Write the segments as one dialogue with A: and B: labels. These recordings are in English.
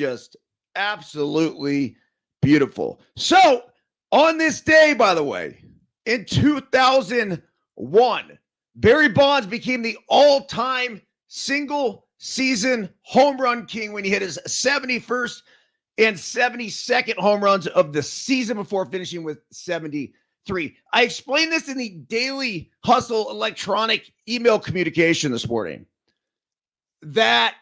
A: just absolutely beautiful. So on this day, by the way, in 2001, Barry Bonds became the all-time single-season home run king when he hit his 71st and 72nd home runs of the season before finishing with 73. I explained this in the Daily Hustle electronic email communication this morning. That,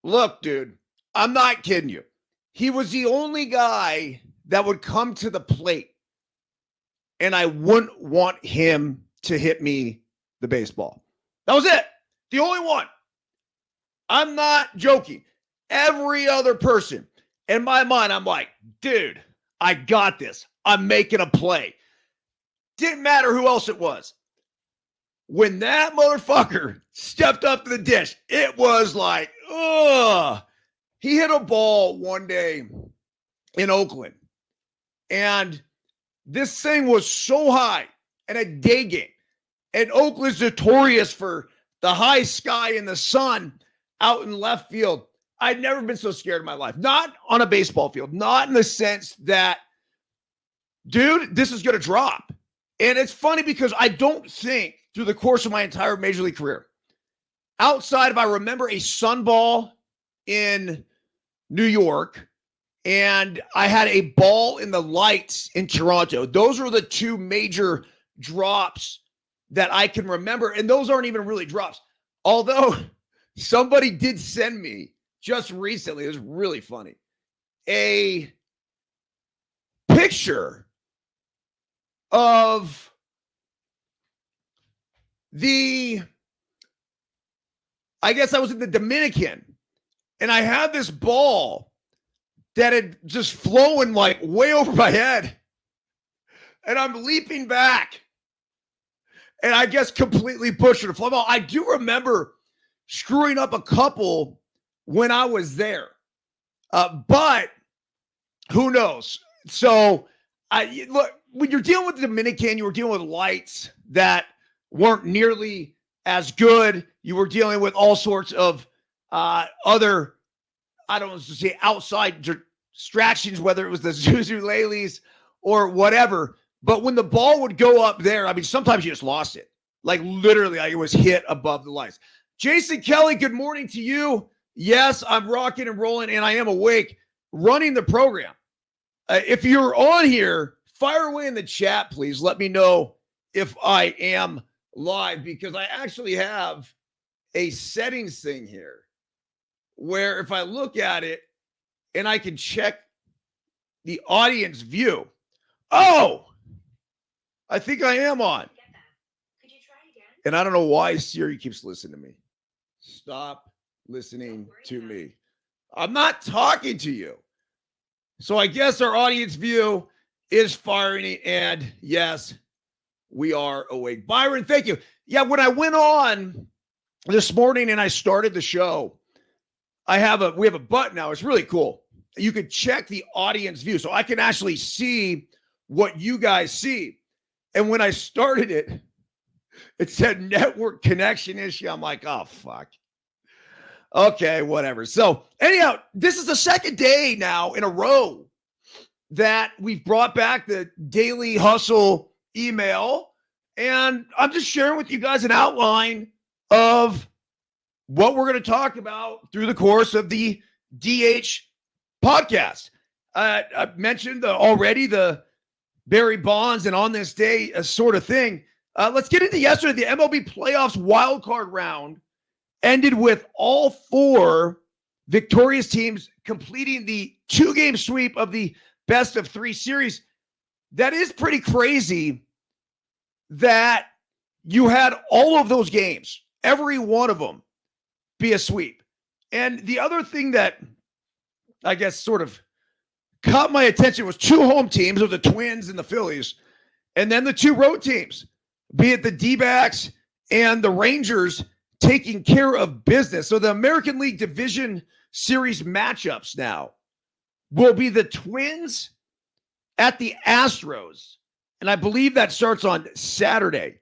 A: look, dude, I'm not kidding you. He was the only guy that would come to the plate, and I wouldn't want him to hit me the baseball. That was it. The only one. I'm not joking. Every other person, in my mind, I'm like, dude, I got this. I'm making a play. Didn't matter who else it was. When that motherfucker stepped up to the dish, it was like, ugh. He hit a ball one day in Oakland, and this thing was so high in a day game. And Oakland's notorious for the high sky and the sun out in left field. I'd never been so scared in my life. Not on a baseball field. Not in the sense that, dude, this is going to drop. And it's funny because I don't think through the course of my entire Major League career, outside of I remember a sunball in New York, and I had a ball in the lights in Toronto. Those were the two major drops that I can remember, and those aren't even really drops. Although somebody did send me just recently, it was really funny, a picture of I guess I was in the Dominican, and I had this ball that had just flown like way over my head, and I'm leaping back, and I guess completely pushing a fly ball. I do remember screwing up a couple when I was there, but who knows? So look, when you're dealing with the Dominican, you were dealing with lights that weren't nearly as good. You were dealing with all sorts of other, I don't know, to say outside distractions, whether it was the Zuzulelis or whatever. But when the ball would go up there, I mean, sometimes you just lost it. Like literally, it was hit above the lights. Jason Kelly, good morning to you. Yes, I'm rocking and rolling, and I am awake, running the program. If you're on here, fire away in the chat, please. Let me know if I am live, because I actually have a settings thing here where if I look at it and I can check the audience view. Oh, I think I am on.
B: Could you try again?
A: And I don't know why Siri keeps listening to me. Stop listening to me. I'm not talking to you. So I guess our audience view is firing, and yes, we are awake. Byron, thank you. Yeah, when I went on this morning and I started the show, we have a button now. It's really cool. You can check the audience view, so I can actually see what you guys see. And when I started it, it said network connection issue. I'm like, oh, fuck. Okay, whatever. So anyhow, this is the second day now in a row that we've brought back the Daily Hustle email. And I'm just sharing with you guys an outline of what we're going to talk about through the course of the DH podcast. I mentioned already the Barry Bonds and on this day sort of thing. Let's get into yesterday. The MLB playoffs wild card round ended with all four victorious teams completing the 2-game sweep of the best of 3 series. That is pretty crazy that you had all of those games, every one of them, be a sweep. And the other thing that I guess sort of caught my attention was 2 home teams of the Twins and the Phillies, and then the 2 road teams, be it the D-backs and the Rangers, taking care of business. So the American League Division Series matchups now will be the Twins at the Astros, and I believe that starts on Saturday.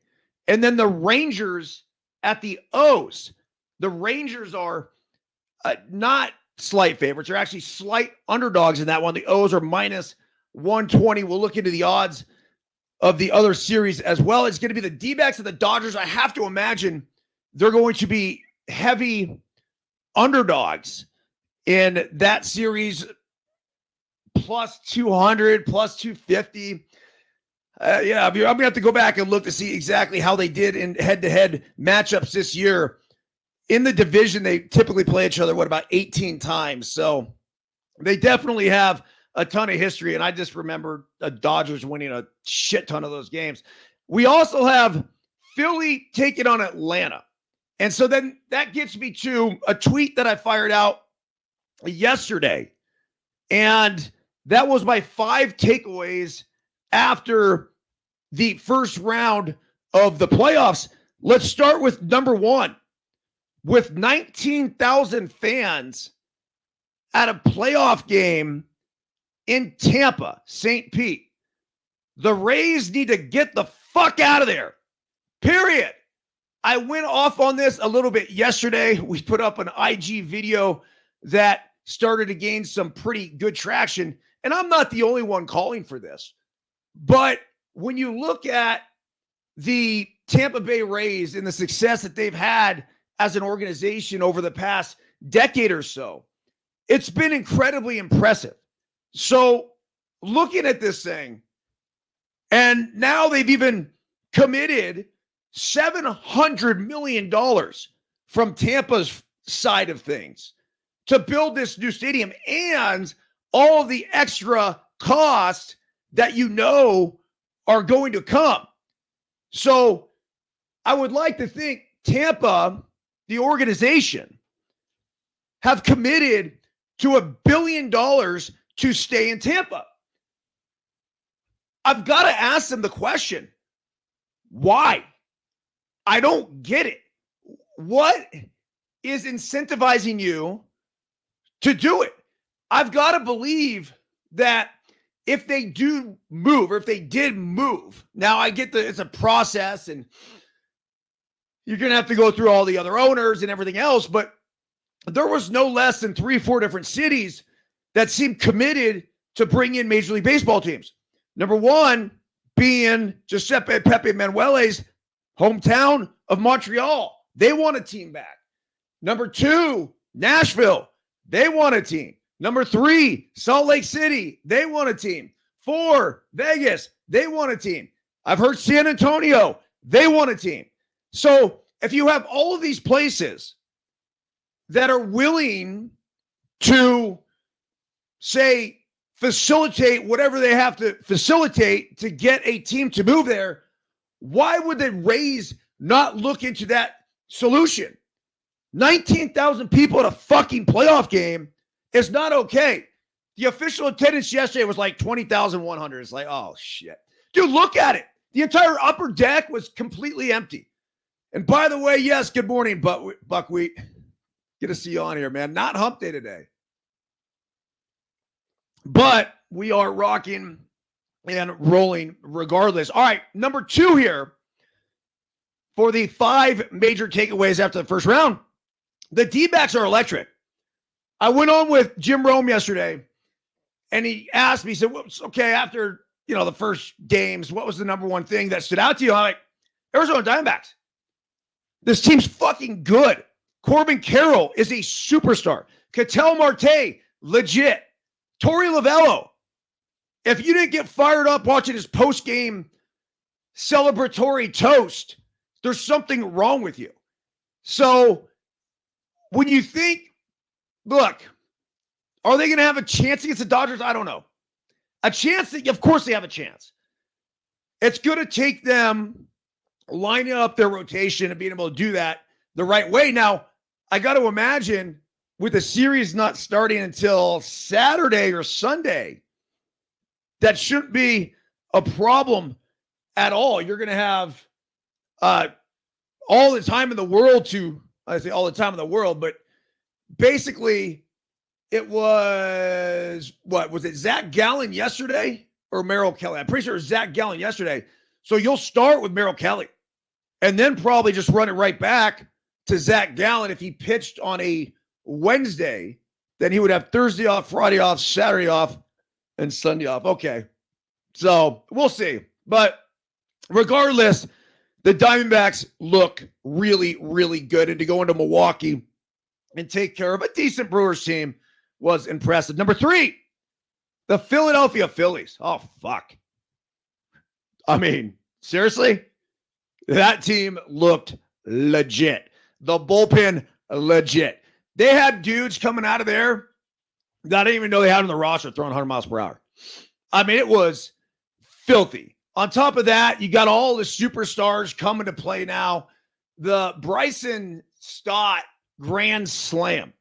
A: And then the Rangers at the O's. The Rangers are not slight favorites. They're actually slight underdogs in that one. The O's are minus 120. We'll look into the odds of the other series as well. It's going to be the D-backs and the Dodgers. I have to imagine they're going to be heavy underdogs in that series, plus 200, plus 250. Yeah, I'm going to have to go back and look to see exactly how they did in head-to-head matchups this year. In the division, they typically play each other, about 18 times. So they definitely have a ton of history, and I just remember the Dodgers winning a shit ton of those games. We also have Philly taking on Atlanta. And so then that gets me to a tweet that I fired out yesterday. And that was my 5 takeaways after the first round of the playoffs. Let's start with number 1. With 19,000 fans at a playoff game in Tampa, St. Pete, the Rays need to get the fuck out of there. Period. I went off on this a little bit yesterday. We put up an IG video that started to gain some pretty good traction. And I'm not the only one calling for this. But when you look at the Tampa Bay Rays and the success that they've had as an organization over the past decade or so, it's been incredibly impressive. So looking at this thing, and now they've even committed $700 million from Tampa's side of things to build this new stadium, and all of the extra costs that are going to come. So I would like to think Tampa, the organization, have committed to $1 billion to stay in Tampa. I've got to ask them the question, why? I don't get it. What is incentivizing you to do it? I've got to believe that if they do move, or if they did move, now I get it's a process and you're going to have to go through all the other owners and everything else, but there was no less than 3-4 different cities that seemed committed to bring in Major League Baseball teams. Number 1 being Giuseppe Pepe Manuele's hometown of Montreal. They want a team back. Number 2, Nashville. They want a team. Number 3, Salt Lake City. They want a team. 4, Vegas. They want a team. I've heard San Antonio. They want a team. So if you have all of these places that are willing to, say, facilitate whatever they have to facilitate to get a team to move there, why would the Rays not look into that solution? 19,000 people at a fucking playoff game is not okay. The official attendance yesterday was like 20,100. It's like, oh, shit. Dude, look at it. The entire upper deck was completely empty. And by the way, yes, good morning, Buckwheat. Good to see you on here, man. Not hump day today. But we are rocking and rolling regardless. All right, number 2 here for the 5 major takeaways after the first round. The D-backs are electric. I went on with Jim Rome yesterday, and he asked me, he said, okay, after the first games, what was the number 1 thing that stood out to you? I'm like, Arizona Diamondbacks. This team's fucking good. Corbin Carroll is a superstar. Ketel Marte, legit. Torey Lovello, if you didn't get fired up watching his post-game celebratory toast, there's something wrong with you. So when you think, look, are they going to have a chance against the Dodgers? I don't know. A chance? Of course they have a chance. It's going to take them lining up their rotation and being able to do that the right way. Now, I got to imagine with the series not starting until Saturday or Sunday, that shouldn't be a problem at all. You're going to have all the time in the world I say all the time in the world, but basically it was, was it Zach Gallen yesterday or Merrill Kelly? I'm pretty sure it was Zach Gallen yesterday. So you'll start with Merrill Kelly and then probably just run it right back to Zach Gallen if he pitched on a Wednesday then he would have Thursday off, Friday off, Saturday off, and Sunday off. Okay. So we'll see. But regardless, the Diamondbacks look really, really good. And to go into Milwaukee and take care of a decent Brewers team was impressive. Number 3, the Philadelphia Phillies. Oh, fuck. I mean, seriously? That team looked legit. The bullpen, legit. They had dudes coming out of there that I didn't even know they had on the roster throwing 100 miles per hour. I mean, it was filthy. On top of that, you got all the superstars coming to play now. The Bryson Stott Grand Slam.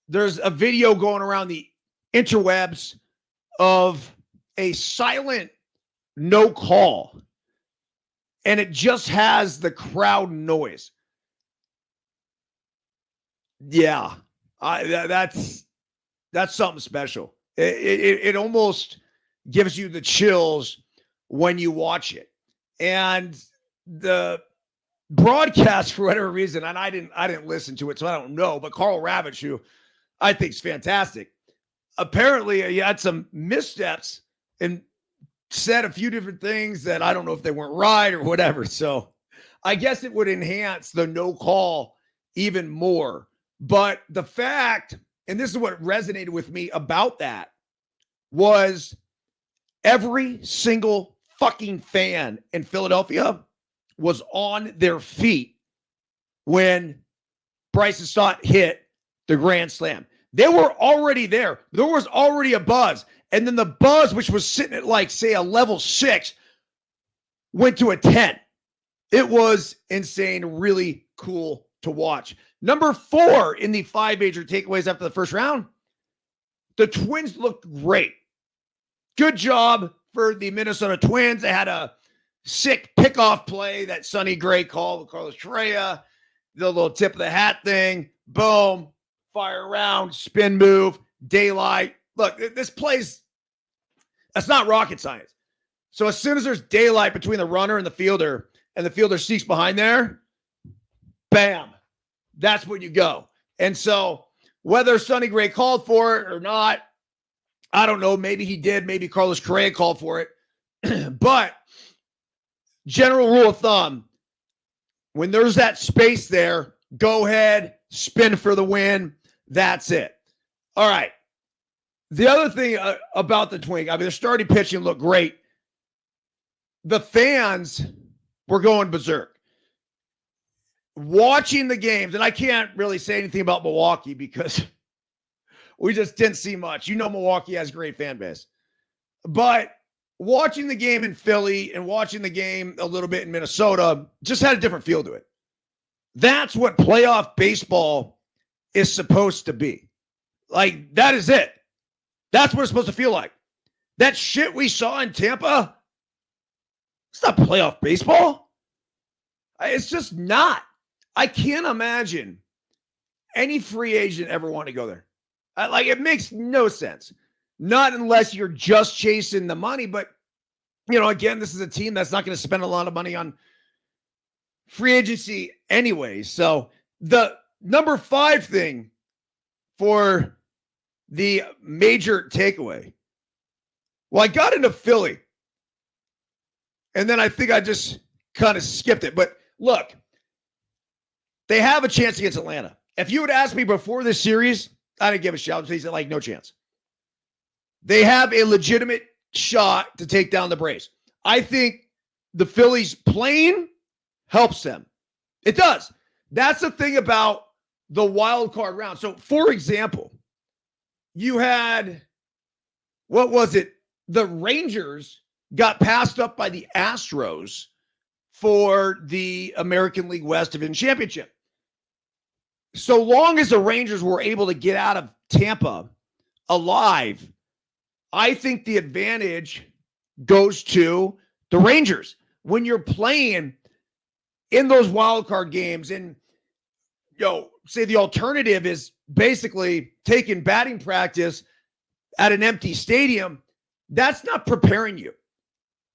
A: There's a video going around the interwebs of a silent no call, and it just has the crowd noise. Yeah, that's something special. It almost gives you the chills when you watch it. And the broadcast, for whatever reason, and I didn't listen to it, so I don't know, but Carl Ravitch, who I think is fantastic, apparently he had some missteps and said a few different things that I don't know if they weren't right or whatever. So I guess it would enhance the no call even more. But the fact, and this is what resonated with me about that, was every single fucking fan in Philadelphia was on their feet when Bryson Stott hit the grand slam. They were already there. There was already a buzz. And then the buzz, which was sitting at like, say, a level 6, went to a 10. It was insane, really cool to watch. Number 4 in the 5 major takeaways after the first round, the Twins looked great. Good job for the Minnesota Twins. They had a sick pickoff play that Sonny Gray called with Carlos Correa, the little tip of the hat thing, boom, fire around, spin move, daylight. Look, this plays, that's not rocket science. So as soon as there's daylight between the runner and the fielder sneaks behind there, bam, that's where you go. And so whether Sonny Gray called for it or not, I don't know. Maybe he did. Maybe Carlos Correa called for it. But general rule of thumb, when there's that space there, go ahead, spin for the win. That's it. All right. The other thing about the Twins, I mean, their starting pitching looked great. The fans were going berserk. Watching the games, and I can't really say anything about Milwaukee because we just didn't see much. You know, Milwaukee has a great fan base. But watching the game in Philly and watching the game a little bit in Minnesota just had a different feel to it. That's what playoff baseball is supposed to be. Like, that is it. That's what it's supposed to feel like. That shit we saw in Tampa, it's not playoff baseball. It's just not. I can't imagine any free agent ever want to go there. Like, it makes no sense. Not unless you're just chasing the money. But, you know, again, this is a team that's not going to spend a lot of money on free agency anyway. So the number 5 thing for the major takeaway. Well, I got into Philly. And then I think I just kind of skipped it. But look, they have a chance against Atlanta. If you would ask me before this series, I didn't give a shout. He said, like, no chance. They have a legitimate shot to take down the Braves. I think the Phillies playing helps them. It does. That's the thing about the wild card round. So, for example, you had, what was it? The Rangers got passed up by the Astros for the American League West Division Championship. So long as the Rangers were able to get out of Tampa alive, I think the advantage goes to the Rangers. When you're playing in those wild card games and, say the alternative is basically taking batting practice at an empty stadium, that's not preparing you.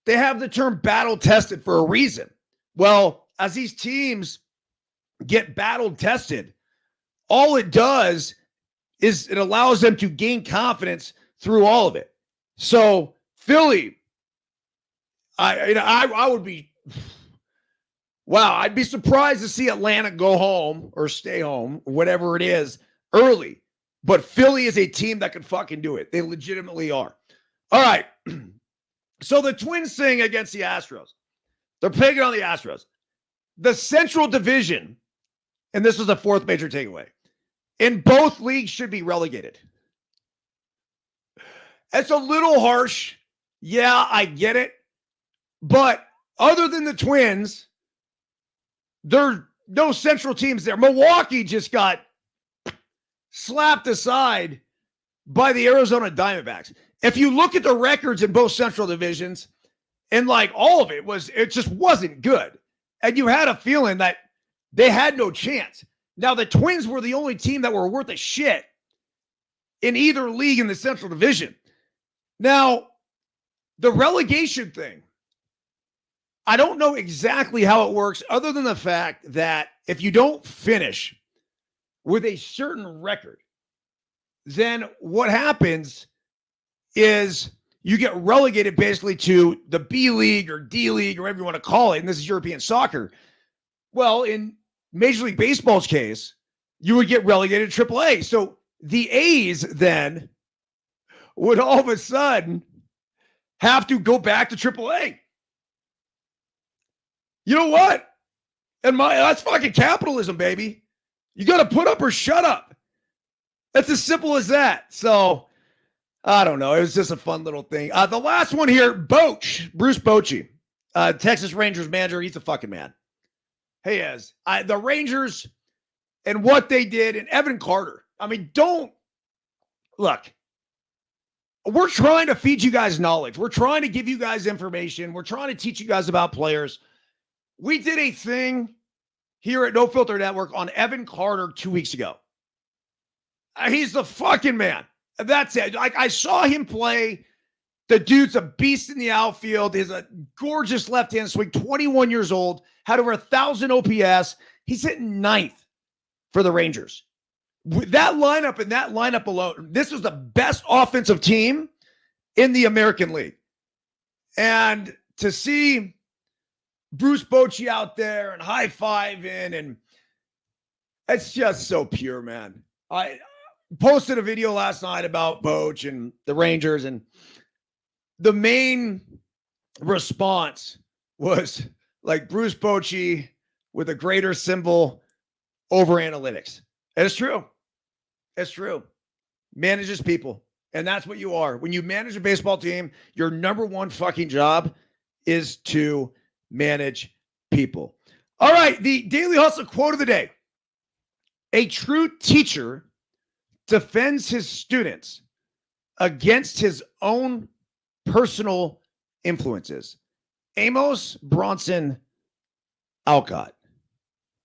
A: They have the term battle tested for a reason. Well, as these teams get battle tested, all it does is it allows them to gain confidence through all of it. So Philly, I would be, wow, I'd be surprised to see Atlanta go home or stay home, whatever it is, early. But Philly is a team that can fucking do it. They legitimately are. All right. So the Twins thing against the Astros. They're picking on the Astros. The Central Division, and this is the fourth major takeaway, in both leagues should be relegated. It's a little harsh. Yeah, I get it. But other than the Twins, there are no Central teams there. Milwaukee just got slapped aside by the Arizona Diamondbacks. If you look at the records in both Central divisions, and like all of it just wasn't good. And you had a feeling that they had no chance. Now, the Twins were the only team that were worth a shit in either league in the Central Division. Now, the relegation thing, I don't know exactly how it works other than the fact that if you don't finish with a certain record, then what happens is you get relegated basically to the B League or D League or whatever you want to call it, and this is European soccer. Well, in Major League Baseball's case, you would get relegated to AAA. So the A's then would all of a sudden have to go back to AAA. You know what? And that's fucking capitalism, baby. You got to put up or shut up. That's as simple as that. So, I don't know. It was just a fun little thing. The last one here, Bruce Bochy, Texas Rangers manager. He's a fucking man. He is. The Rangers and what they did, and Evan Carter. I mean, look. We're trying to feed you guys knowledge. We're trying to give you guys information. We're trying to teach you guys about players. We did a thing here at No Filter Network on Evan Carter 2 weeks ago. He's the fucking man. That's it. I saw him play. The dude's a beast in the outfield. He's a gorgeous left-hand swing, 21 years old, had over 1,000 OPS. He's hitting ninth for the Rangers. With that lineup and that lineup alone, this was the best offensive team in the American League. And to see Bruce Bochy out there and high-fiving, and it's just so pure, man. I posted a video last night about Boch and the Rangers, and the main response was like Bruce Bochy with a greater symbol over analytics. And it's true. It's true. Manages people. And that's what you are. When you manage a baseball team, your number one fucking job is to manage people. All right. The Daily Hustle quote of the day. A true teacher defends his students against his own personal influences. Amos Bronson Alcott.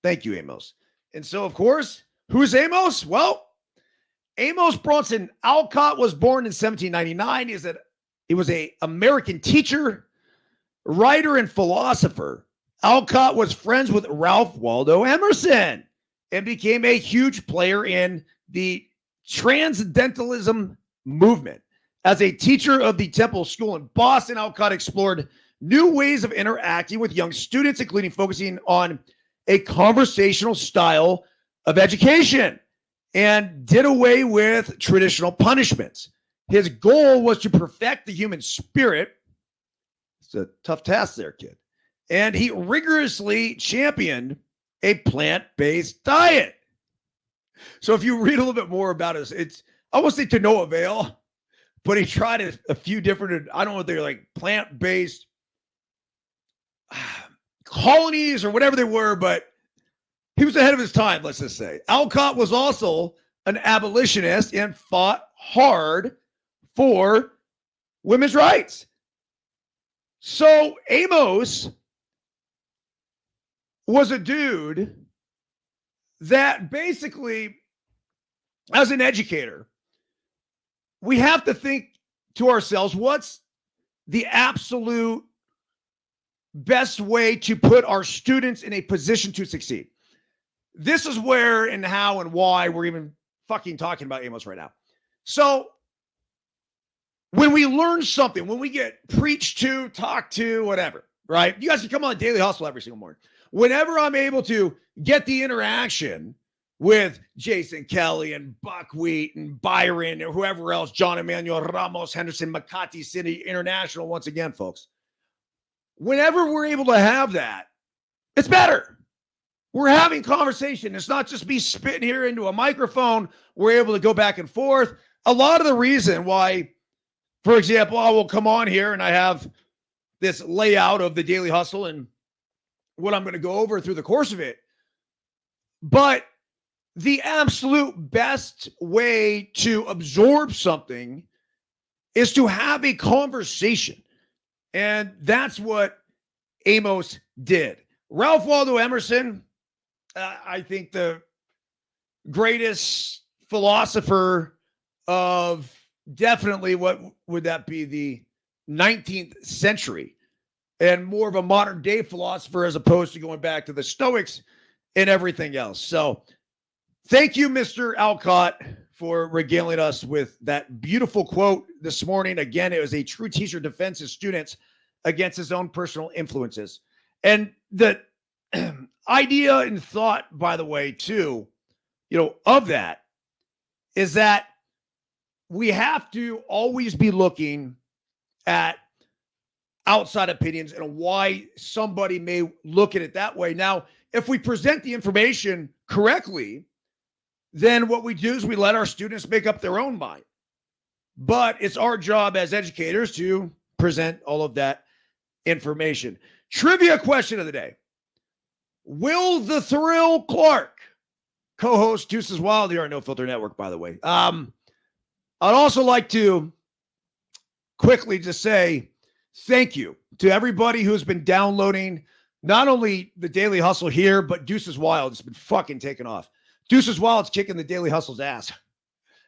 A: Thank you, Amos. And so, of course, who's Amos? Well, Amos Bronson Alcott was born in 1799. He was an American teacher, writer, and philosopher. Alcott was friends with Ralph Waldo Emerson and became a huge player in the Transcendentalism movement. As a teacher of the Temple School in Boston, Alcott explored new ways of interacting with young students, including focusing on a conversational style of education, and did away with traditional punishments. His goal was to perfect the human spirit. It's a tough task there, kid. And he rigorously championed a plant-based diet. So if you read a little bit more about it, it's, I won't say to no avail, but he tried a few different, I don't know if they're like plant-based colonies or whatever they were, but he was ahead of his time, let's just say. Alcott was also an abolitionist and fought hard for women's rights. So Amos was a dude that basically, as an educator, we have to think to ourselves, what's the absolute best way to put our students in a position to succeed? This is where and how and why we're even fucking talking about Amos right now. So when we learn something, when we get preached to, talked to, whatever, right? You guys can come on Daily Hustle every single morning. Whenever I'm able to get the interaction with Jason Kelly and Buckwheat and Byron or whoever else, John Emmanuel Ramos, Henderson, Makati City International, once again, folks, whenever we're able to have that, it's better. We're having conversation. It's not just me spitting here into a microphone. We're able to go back and forth. A lot of the reason why, for example, I will come on here and I have this layout of the Daily Hustle and what I'm going to go over through the course of it. But the absolute best way to absorb something is to have a conversation. And that's what Amos did. Ralph Waldo Emerson, I think the greatest philosopher of definitely what would that be, the 19th century, and more of a modern day philosopher as opposed to going back to the Stoics and everything else. So thank you, Mr. Alcott, for regaling us with that beautiful quote this morning. Again, it was a true teacher defends his students against his own personal influences. And the idea and thought, by the way, too, of that is that we have to always be looking at outside opinions and why somebody may look at it that way. Now, if we present the information correctly, then what we do is we let our students make up their own mind. But it's our job as educators to present all of that information. Trivia question of the day. Will the Thrill Clark, co-host Deuces Wild here on No Filter Network, by the way. I'd also like to quickly just say thank you to everybody who's been downloading not only the Daily Hustle here, but Deuces Wild. It's been fucking taken off. Deuces Wild's kicking the Daily Hustle's ass.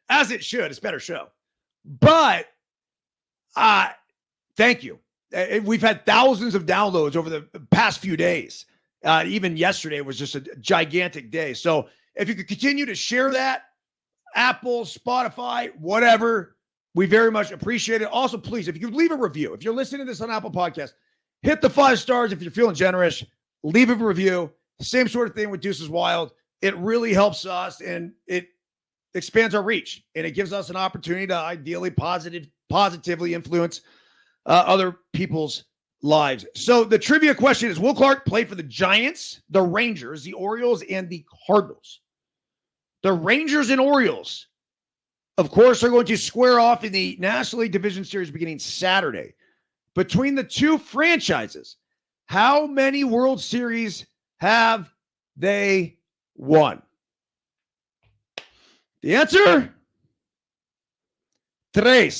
A: As it should. It's a better show. But thank you. We've had thousands of downloads over the past few days. Even yesterday was just a gigantic day. So if you could continue to share that, Apple, Spotify, whatever, we very much appreciate it. Also, please, if you could leave a review, if you're listening to this on Apple Podcasts, hit the 5 stars. If you're feeling generous, leave a review. Same sort of thing with Deuces Wild. It really helps us and it expands our reach, and it gives us an opportunity to ideally positively influence other people's lives. So the trivia question is, will Clark play for the Giants, the Rangers, the Orioles, and the Cardinals? The Rangers and Orioles, of course, are going to square off in the National League Division Series beginning Saturday. Between the two franchises, how many World Series have they won? The answer? 3.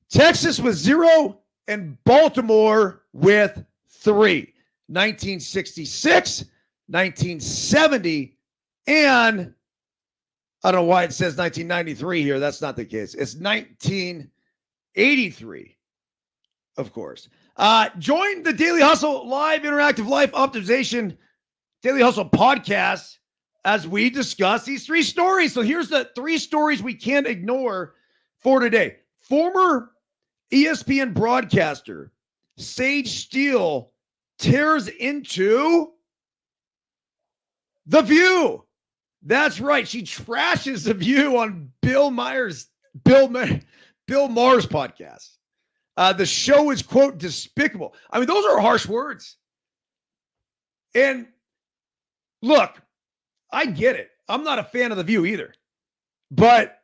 A: Texas with 0 and Baltimore with 3. 1966, 1970, and I don't know why it says 1993 here. That's not the case. It's 1983, of course. Join the Daily Hustle Live Interactive Life Optimization Daily Hustle podcast as we discuss these 3 stories. So here's the 3 stories we can't ignore for today. Former ESPN broadcaster Sage Steele tears into The View. That's right. She trashes The View on Bill Maher's podcast. The show is, quote, despicable. I mean, those are harsh words. And look, I get it. I'm not a fan of The View either. But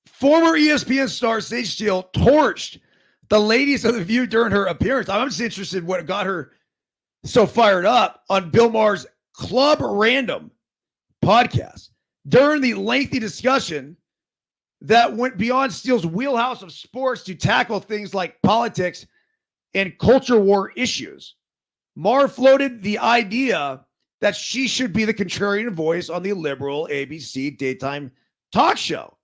A: former ESPN star Sage Steele torched the ladies of The View during her appearance. I'm just interested in what got her so fired up on Bill Maher's Club Random podcast. During the lengthy discussion that went beyond Steele's wheelhouse of sports to tackle things like politics and culture war issues, Maher floated the idea that she should be the contrarian voice on the liberal ABC daytime talk show.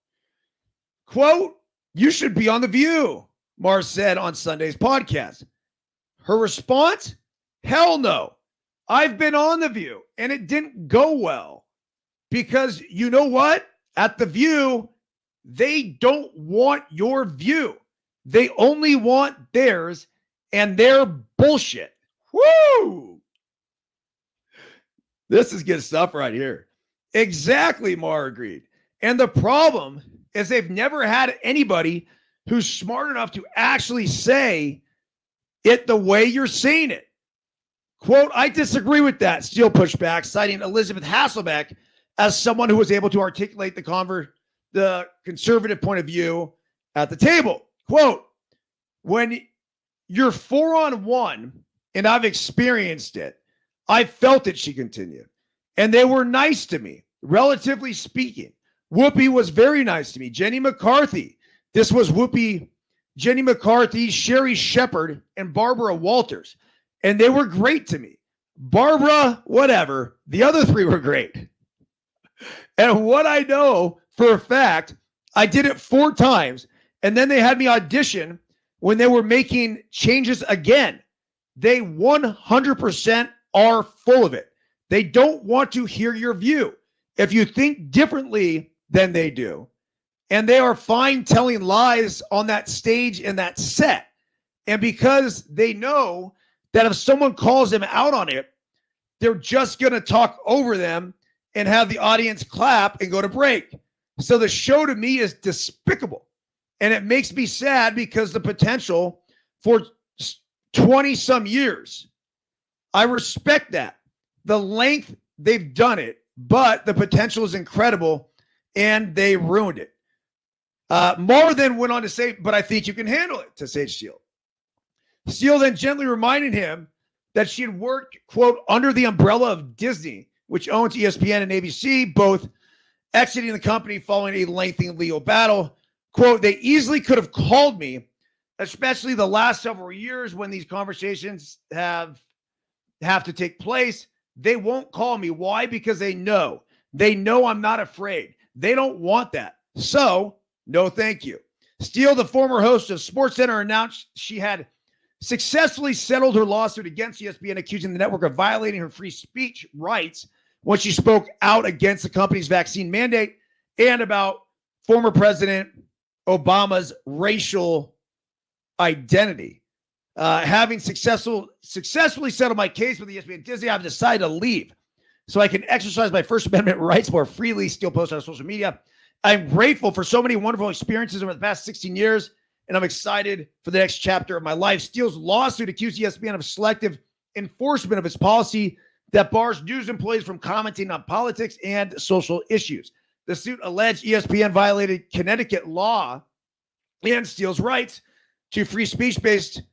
A: Quote, "You should be on The View," Maher said on Sunday's podcast. Her response? "Hell no. I've been on The View, and it didn't go well. Because you know what? At The View, they don't want your view. They only want theirs and their bullshit. Woo! This is good stuff right here. Exactly, Mar agreed. And the problem is they've never had anybody who's smart enough to actually say it the way you're saying it. Quote, I disagree with that, Steele pushback, citing Elizabeth Hasselbeck as someone who was able to articulate the conservative point of view at the table. Quote, when you're 4-on-1, and I've experienced it, I felt it, she continued, and they were nice to me, relatively speaking. Whoopi was very nice to me. Jenny McCarthy. This was Whoopi, Jenny McCarthy, Sherry Shepard, and Barbara Walters. And they were great to me. Barbara, whatever. The other three were great. And what I know for a fact, I did it 4 times. And then they had me audition when they were making changes again. They 100% are full of it. They don't want to hear your view. If you think differently than they do, and they are fine telling lies on that stage and that set. And because they know that if someone calls them out on it, they're just going to talk over them and have the audience clap and go to break. So the show to me is despicable. And it makes me sad because the potential for 20 some years, I respect that. The length they've done it, but the potential is incredible and they ruined it. Mar then went on to say, but I think you can handle it, to Sage Steele. Steele then gently reminded him that she had worked, quote, under the umbrella of Disney, which owns ESPN and ABC, both exiting the company following a lengthy legal battle. Quote, they easily could have called me, especially the last several years when these conversations have to take place. They won't call me. Why? Because they know I'm not afraid. They don't want that. So, no, thank you. Steele, the former host of SportsCenter, announced she had successfully settled her lawsuit against ESPN, accusing the network of violating her free speech rights when she spoke out against the company's vaccine mandate and about former President Obama's racial identity. Having successfully settled my case with ESPN and Disney, I've decided to leave so I can exercise my First Amendment rights more freely. Steele posted on social media. I'm grateful for so many wonderful experiences over the past 16 years, and I'm excited for the next chapter of my life. Steele's lawsuit accused ESPN of selective enforcement of its policy that bars news employees from commenting on politics and social issues. The suit alleged ESPN violated Connecticut law and Steele's rights to free speech based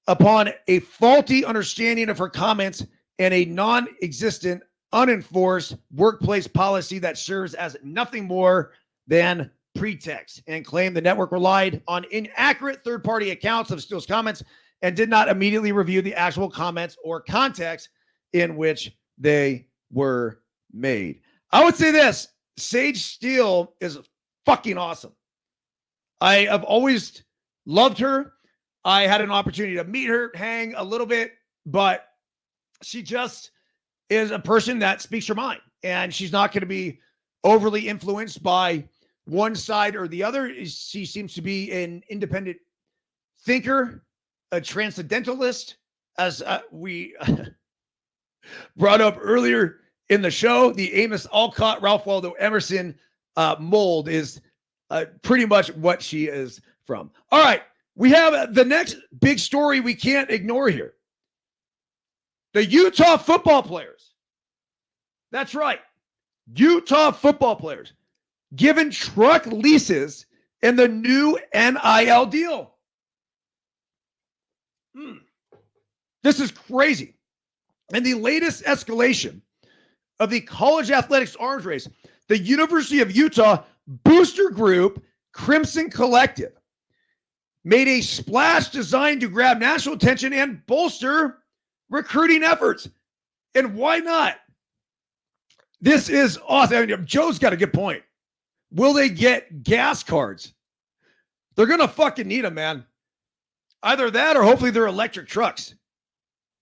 A: upon a faulty understanding of her comments and a non-existent, unenforced workplace policy that serves as nothing more than pretext, and claimed the network relied on inaccurate third-party accounts of Steele's comments and did not immediately review the actual comments or context in which they were made. I would say this, Sage Steele is fucking awesome. I have always loved her. I had an opportunity to meet her, hang a little bit, but she just is a person that speaks her mind, and she's not going to be overly influenced by one side or the other. She seems to be an independent thinker, a transcendentalist, as we brought up earlier in the show. The Amos Alcott, Ralph Waldo Emerson mold is pretty much what she is from. All right, we have the next big story we can't ignore here. The Utah football players. That's right. Utah football players given truck leases in the new NIL deal. This is crazy. In the latest escalation of the college athletics arms race, the University of Utah booster group Crimson Collective made a splash designed to grab national attention and bolster recruiting efforts. And why not? This is awesome. I mean, Joe's got a good point. Will they get gas cards? They're going to fucking need them, man. Either that or hopefully they're electric trucks.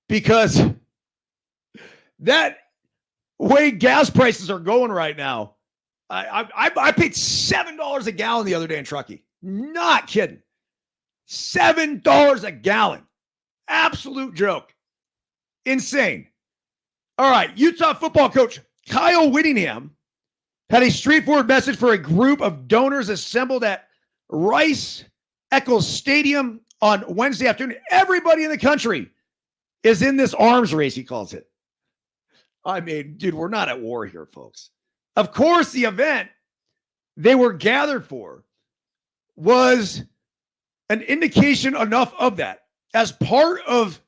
A: Because that, way gas prices are going right now. I paid $7 a gallon the other day in Truckee. Not kidding. $7 a gallon. Absolute joke. Insane. All right. Utah football coach Kyle Whittingham had a straightforward message for a group of donors assembled at Rice Eccles Stadium on Wednesday afternoon. Everybody in the country is in this arms race, he calls it. I mean, dude, we're not at war here, folks. Of course, the event they were gathered for was an indication enough of that. As part of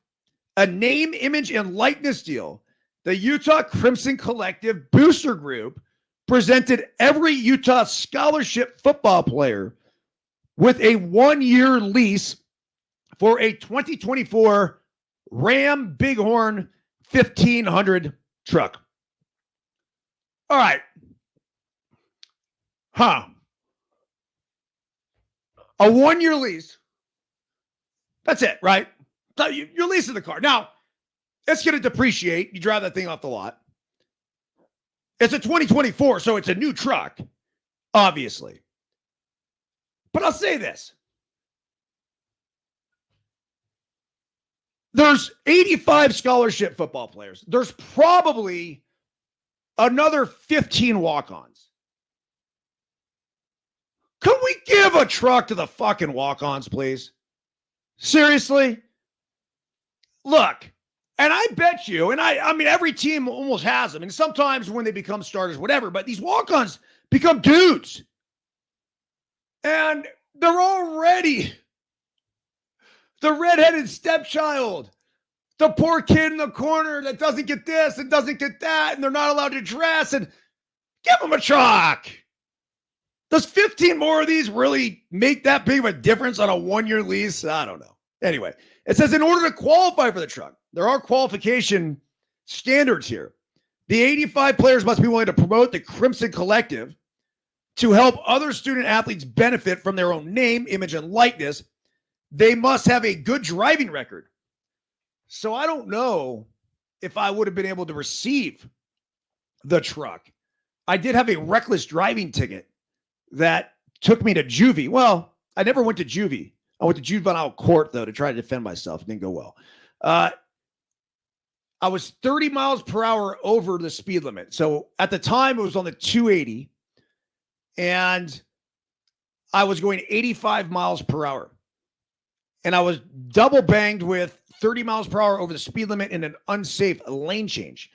A: a name, image, and likeness deal, the Utah Crimson Collective Booster Group presented every Utah scholarship football player with a 1-year lease for a 2024 Ram Bighorn 1500 truck. All right. A 1-year lease. That's it, right? So you're leasing the car. Now, it's going to depreciate. You drive that thing off the lot. It's a 2024, so it's a new truck, obviously. But I'll say this. There's 85 scholarship football players. There's probably another 15 walk-ons. Could we give a truck to the fucking walk-ons, please? Seriously? Look, and I bet you, and I mean, every team almost has them, and sometimes when they become starters, whatever, but these walk-ons become dudes. And they're already the redheaded stepchild, the poor kid in the corner that doesn't get this and doesn't get that, and they're not allowed to dress, and give them a truck. Does 15 more of these really make that big of a difference on a 1-year lease? I don't know. Anyway, it says in order to qualify for the truck, there are qualification standards here. The 85 players must be willing to promote the Crimson Collective to help other student athletes benefit from their own name, image, and likeness. They must have a good driving record. So I don't know if I would have been able to receive the truck. I did have a reckless driving ticket that took me to juvie. Well, I never went to juvie. I went to juvenile court, though, to try to defend myself. It didn't go well. I was 30 miles per hour over the speed limit. So at the time, it was on the 280, and I was going 85 miles per hour. And I was double banged with 30 miles per hour over the speed limit in an unsafe lane change,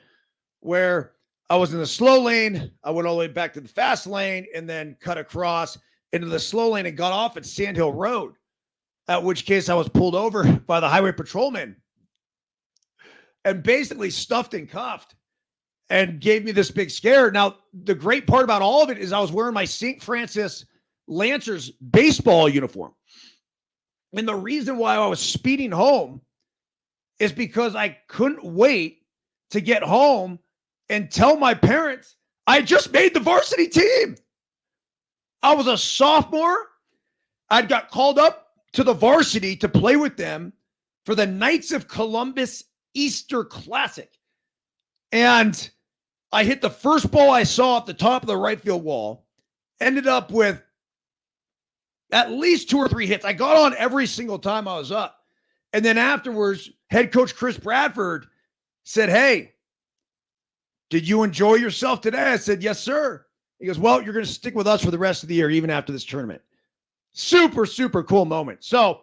A: where I was in the slow lane. I went all the way back to the fast lane and then cut across into the slow lane and got off at Sand Hill Road, at which case I was pulled over by the highway patrolman and basically stuffed and cuffed and gave me this big scare. Now, the great part about all of it is I was wearing my St. Francis Lancers baseball uniform. And the reason why I was speeding home is because I couldn't wait to get home and tell my parents I just made the varsity team. I was a sophomore. I'd got called up to the varsity to play with them for the Knights of Columbus Easter Classic. And I hit the first ball I saw at the top of the right field wall, ended up with at least 2 or 3 hits. I got on every single time I was up. And then afterwards, head coach Chris Bradford said, "Hey, did you enjoy yourself today?" I said, "Yes, sir." He goes, "Well, you're going to stick with us for the rest of the year, even after this tournament." Super, super cool moment. So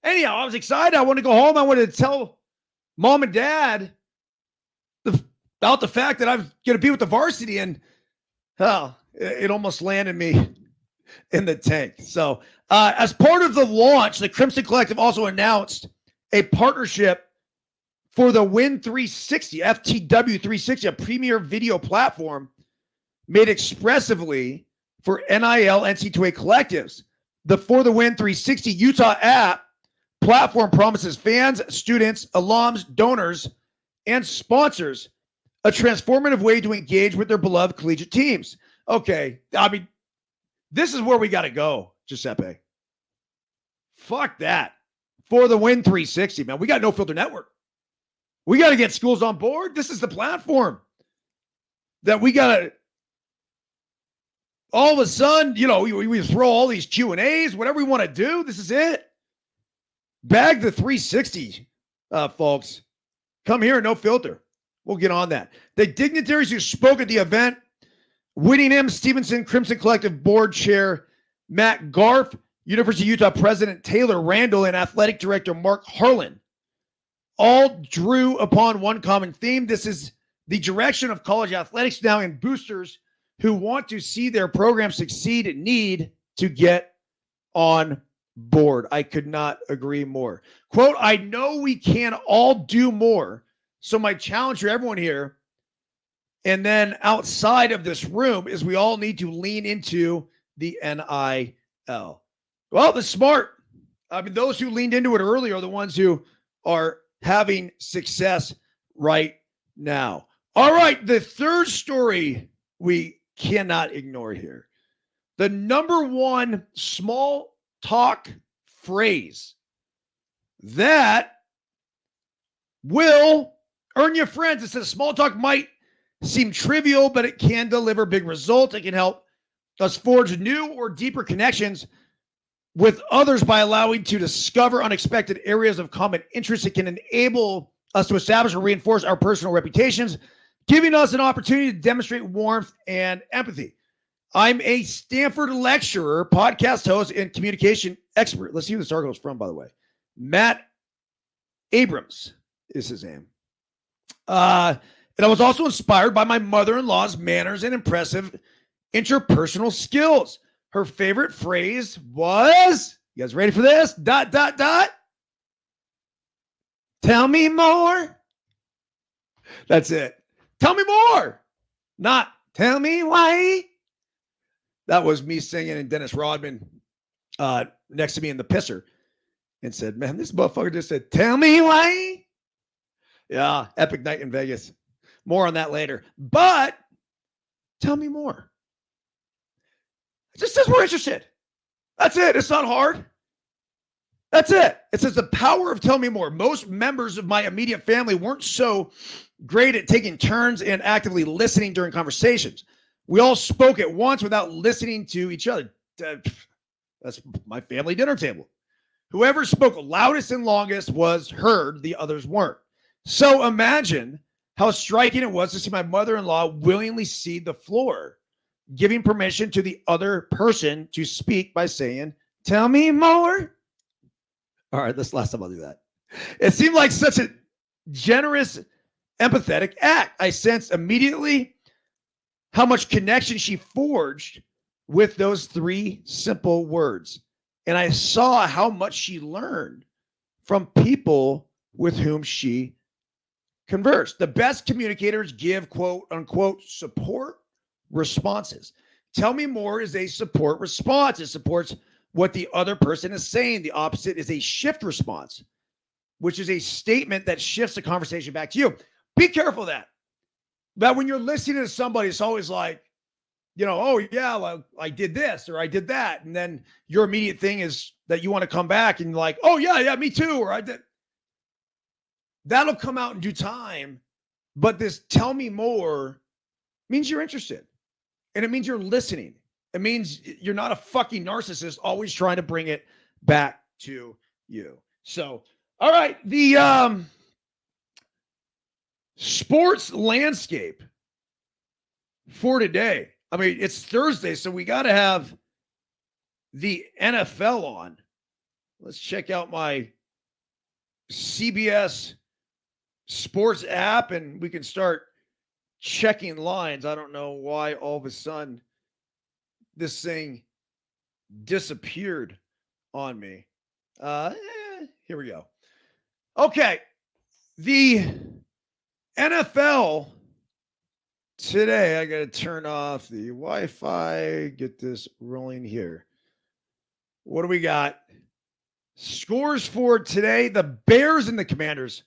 A: anyhow, I was excited. I wanted to go home. I wanted to tell mom and dad about the fact that I'm going to be with the varsity, and it almost landed me in the tank. So as part of the launch, the Crimson Collective also announced a partnership for the Win 360, FTW 360, a premier video platform made expressively for NIL NC2A collectives. The For the Win 360 Utah app platform promises fans, students, alums, donors, and sponsors a transformative way to engage with their beloved collegiate teams. Okay, I mean, this is where we got to go, Giuseppe. Fuck that. For the Win 360, man. We got No Filter Network. We got to get schools on board. This is the platform. that we got to all of a sudden, we throw all these Q&As, whatever we want to do. This is it. Bag the 360, folks. Come here, no filter. We'll get on that. The dignitaries who spoke at the event, Whitting M. Stevenson, Crimson Collective Board Chair Matt Garf, University of Utah President Taylor Randall, and Athletic Director Mark Harlan, all drew upon one common theme. This is the direction of college athletics now, and boosters who want to see their program succeed need to get on board. I could not agree more. Quote, I know we can all do more. So my challenge for everyone here and then outside of this room is we all need to lean into the NIL. Well, the smart, those who leaned into it early are the ones who are having success right now. All right, the third story we cannot ignore here. The number one small talk phrase that will earn you friends. It says small talk might seem trivial, but it can deliver big results. It can help us forge new or deeper connections with others by allowing to discover unexpected areas of common interest. It can enable us to establish or reinforce our personal reputations, giving us an opportunity to demonstrate warmth and empathy. I'm a Stanford lecturer, podcast host, and communication expert. Let's see who this article is from, by the way. Matt Abrams is his name. And I was also inspired by my mother-in-law's manners and impressive interpersonal skills. Her favorite phrase was, you guys ready for this? ... Tell me more. That's it. Tell me more. Not tell me why. That was me singing and Dennis Rodman next to me in the pisser and said, man, this motherfucker just said, tell me why. Yeah, epic night in Vegas. More on that later. But tell me more. It just says we're interested. That's it. It's not hard. That's it. It says the power of tell me more. Most members of my immediate family weren't so great at taking turns and actively listening during conversations. We all spoke at once without listening to each other. That's my family dinner table. Whoever spoke loudest and longest was heard. The others weren't. So imagine how striking it was to see my mother-in-law willingly cede the floor, giving permission to the other person to speak by saying, tell me more. All right, this last time I'll do that. It seemed like such a generous, empathetic act. I sensed immediately how much connection she forged with those three simple words. And I saw how much she learned from people with whom she conversed. The best communicators give quote unquote support responses. Tell me more is a support response. It supports what the other person is saying. The opposite is a shift response, which is a statement that shifts the conversation back to you. Be careful of that. But when you're listening to somebody, it's always like, oh yeah, well, I did this or I did that. And then your immediate thing is that you want to come back and like, oh yeah, me too. Or I did. That'll come out in due time. But this tell me more means you're interested. And it means you're listening. It means you're not a fucking narcissist always trying to bring it back to you. So, all right. The sports landscape for today. I mean, it's Thursday, so we got to have the NFL on. Let's check out my CBS Sports app, and we can start checking lines. I don't know why all of a sudden this thing disappeared on me. Here we go. Okay. The NFL today, I got to turn off the Wi-Fi, get this rolling here. What do we got? Scores for today, the Bears and the Commanders.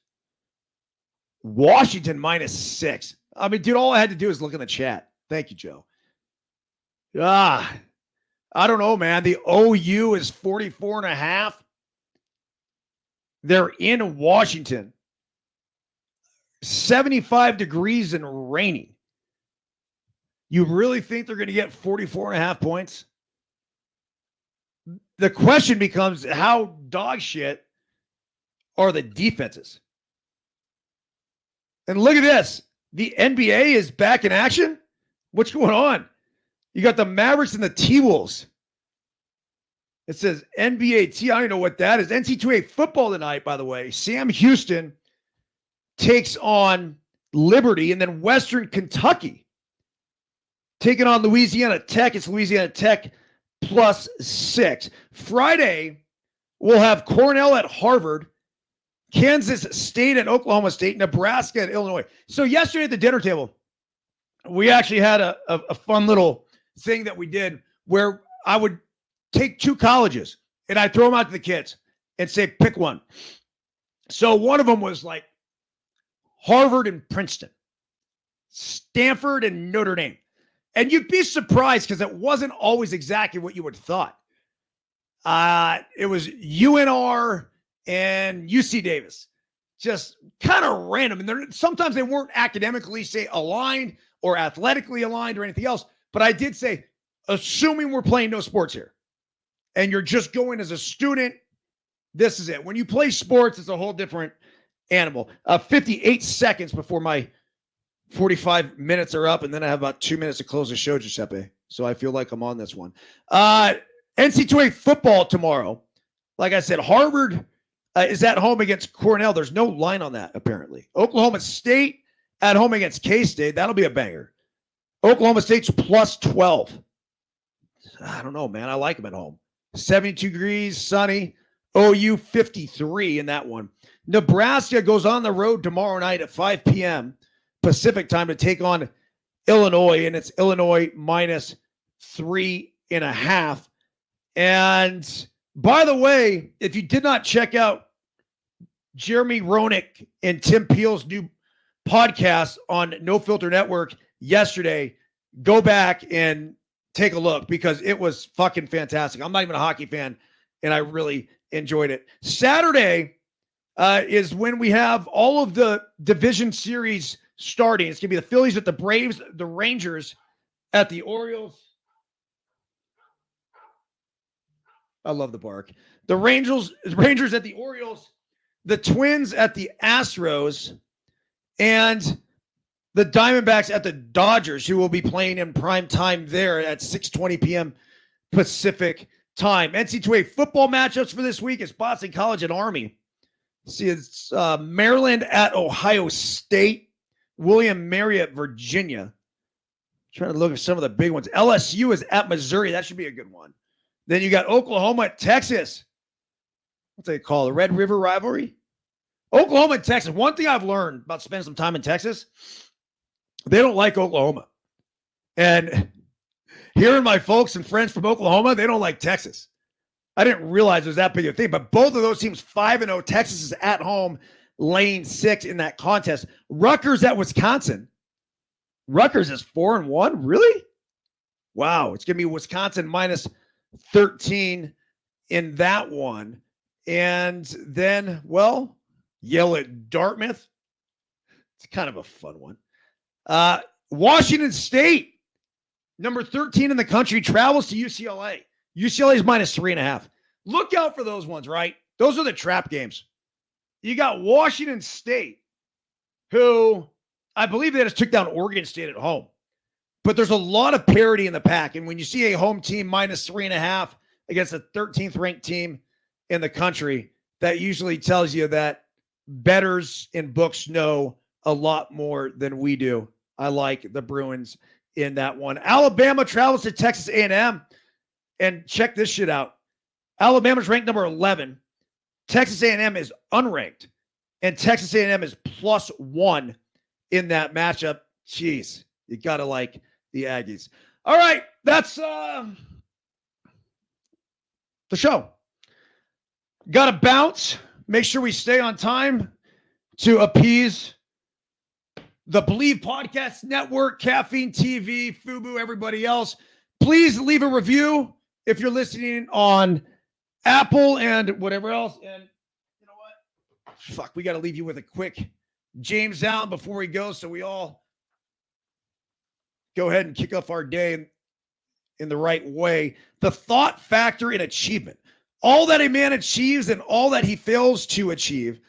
A: Washington -6. I mean, dude, all I had to do is look in the chat. Thank you, Joe. I don't know, man. The OU is 44.5. They're in Washington. 75 degrees and raining. You really think they're going to get 44.5 points? The question becomes, how dog shit are the defenses? And look at this. The NBA is back in action. What's going on? You got the Mavericks and the T-Wolves. It says NBA T. I don't know what that is. NCAA football tonight, by the way. Sam Houston takes on Liberty, and then Western Kentucky taking on Louisiana Tech. It's Louisiana Tech +6. Friday, we'll have Cornell at Harvard, Kansas State at Oklahoma State, Nebraska at Illinois. So yesterday at the dinner table, we actually had a fun little thing that we did where I would take two colleges and I'd throw them out to the kids and say, pick one. So one of them was like Harvard and Princeton, Stanford and Notre Dame. And you'd be surprised because it wasn't always exactly what you would have thought. It was UNR and UC Davis. Just kind of random. And sometimes they weren't academically, say, aligned or athletically aligned or anything else. But I did say, assuming we're playing no sports here and you're just going as a student, this is it. When you play sports, it's a whole different animal. 58 seconds before my 45 minutes are up, and then I have about 2 minutes to close the show, Giuseppe. So I feel like I'm on this one. NCAA football tomorrow. Like I said, Harvard is at home against Cornell. There's no line on that, apparently. Oklahoma State at home against K-State. That'll be a banger. Oklahoma State's +12. I don't know, man. I like them at home. 72 degrees, sunny. OU 53 in that one. Nebraska goes on the road tomorrow night at 5 p.m. Pacific time to take on Illinois, and it's Illinois -3.5. And by the way, if you did not check out Jeremy Roenick and Tim Peel's new podcast on No Filter Network yesterday, go back and take a look because it was fucking fantastic. I'm not even a hockey fan, and I really enjoyed it. Saturday is when we have all of the division series starting. It's going to be the Phillies at the Braves, the Rangers at the Orioles. I love the bark. The Rangers at the Orioles, the Twins at the Astros, and the Diamondbacks at the Dodgers, who will be playing in prime time there at 6:20 p.m. Pacific time. NCAA football matchups for this week is Boston College and Army. See, it's Maryland at Ohio State, William Mary at Virginia. I'm trying to look at some of the big ones. LSU is at Missouri. That should be a good one. Then you got Oklahoma at Texas. What's they call it? The Red River rivalry? Oklahoma and Texas. One thing I've learned about spending some time in Texas, they don't like Oklahoma. And hearing my folks and friends from Oklahoma, they don't like Texas. I didn't realize it was that big of a thing, but both of those teams 5-0. Texas is at home, laying 6 in that contest. Rutgers at Wisconsin. Rutgers is 4-1. Really? Wow. It's going to be Wisconsin -13 in that one. And then, well, Yale at Dartmouth. It's kind of a fun one. Washington State, number 13 in the country, travels to UCLA. UCLA is -3.5. Look out for those ones, right? Those are the trap games. You got Washington State, who I believe they just took down Oregon State at home. But there's a lot of parity in the pack. And when you see a home team -3.5 against a 13th ranked team in the country, that usually tells you that bettors in books know a lot more than we do. I like the Bruins in that one. Alabama travels to Texas A&M. And check this shit out. Alabama's ranked number 11. Texas A&M is unranked. And Texas A&M is +1 in that matchup. Jeez, you got to like the Aggies. All right, that's the show. Got to bounce. Make sure we stay on time to appease the Believe Podcast Network, Caffeine TV, FUBU, everybody else. Please leave a review if you're listening on Apple and whatever else. And you know what? Fuck, we got to leave you with a quick James Allen before we go so we all go ahead and kick off our day in the right way. The thought factor in achievement. All that a man achieves and all that he fails to achieve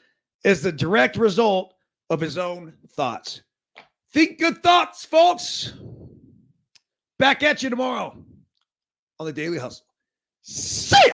A: is the direct result of his own thoughts. Think good thoughts, folks. Back at you tomorrow on the Daily Hustle. See ya!